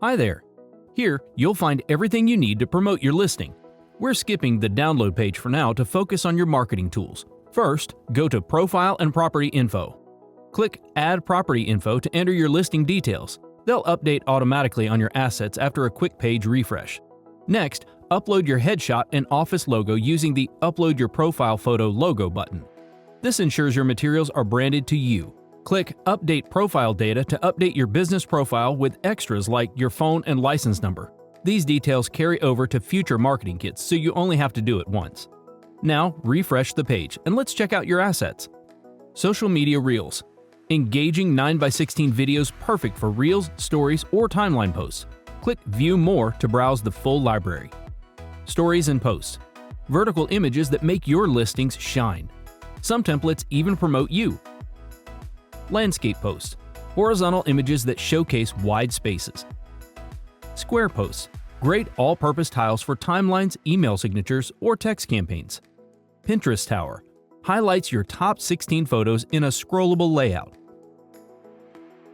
Hi there. Here, you'll find everything you need to promote your listing. We're skipping the download page for now to focus on your marketing tools. First, go to Profile and Property Info. Click Add Property Info to enter your listing details. They'll update automatically on your assets after a quick page refresh. Next, upload your headshot and office logo using the Upload Your Profile Photo logo button. This ensures your materials are branded to you. Click Update Profile Data to update your business profile with extras like your phone and license number. These details carry over to future marketing kits, so you only have to do it once. Now, refresh the page and let's check out your assets. Social Media Reels. Engaging 9x16 videos perfect for Reels, Stories, or timeline posts. Click View More to browse the full library. Stories and Posts. Vertical images that make your listings shine. Some templates even promote you. Landscape Posts. Horizontal images that showcase wide spaces. Square Posts. Great all-purpose tiles for timelines, email signatures, or text campaigns. Pinterest Tower. Highlights your top 16 photos in a scrollable layout.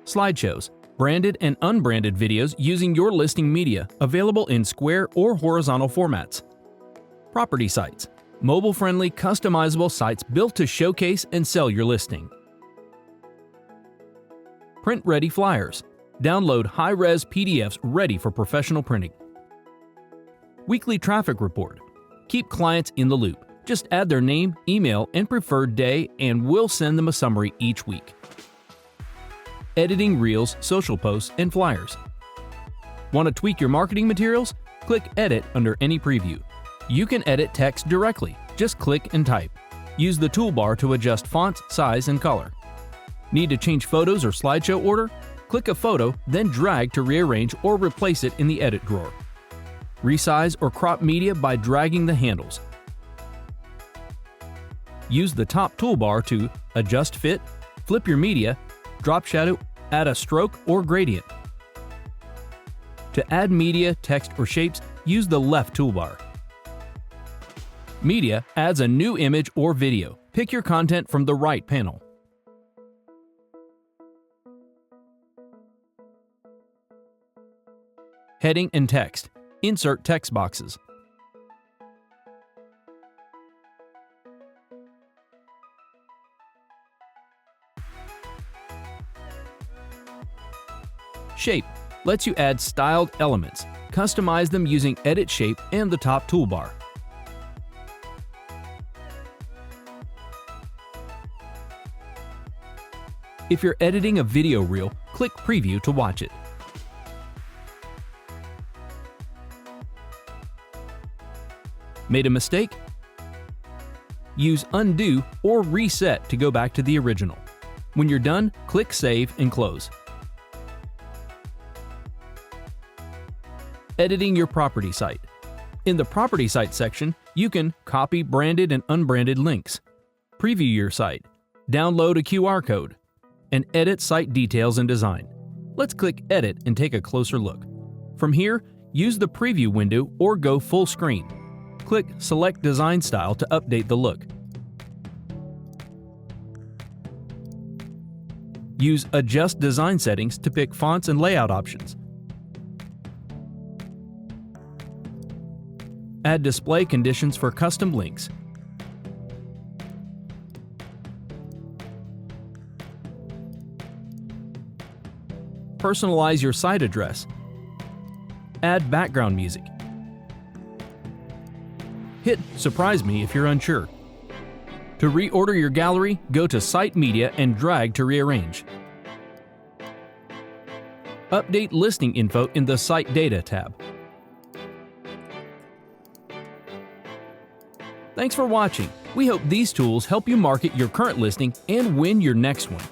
Slideshows. Branded and unbranded videos using your listing media, available in square or horizontal formats. Property Sites. Mobile-friendly, customizable sites built to showcase and sell your listing. Print-ready flyers. Download high-res PDFs ready for professional printing. Weekly traffic report. Keep clients in the loop. Just add their name, email, and preferred day, and we'll send them a summary each week. Editing Reels, social posts, and flyers. Want to tweak your marketing materials? Click Edit under any preview. You can edit text directly. Just click and type. Use the toolbar to adjust font, size, and color. Need to change photos or slideshow order? Click a photo, then drag to rearrange or replace it in the edit drawer. Resize or crop media by dragging the handles. Use the top toolbar to adjust fit, flip your media, drop shadow, add a stroke or gradient. To add media, text, or shapes, use the left toolbar. Media adds a new image or video. Pick your content from the right panel. Heading and text. Insert text boxes. Shape lets you add styled elements. Customize them using Edit Shape and the top toolbar. If you're editing a video reel, click Preview to watch it. Made a mistake? Use Undo or Reset to go back to the original. When you're done, click Save and Close. Editing your property site. In the Property Site section, you can copy branded and unbranded links, preview your site, download a QR code, and edit site details and design. Let's click Edit and take a closer look. From here, use the preview window or go full screen. Click Select Design Style to update the look. Use Adjust Design Settings to pick fonts and layout options. Add display conditions for custom links. Personalize your site address. Add background music. Hit Surprise Me if you're unsure. To reorder your gallery, go to Site Media and drag to rearrange. Update listing info in the Site Data tab. Thanks for watching. We hope these tools help you market your current listing and win your next one.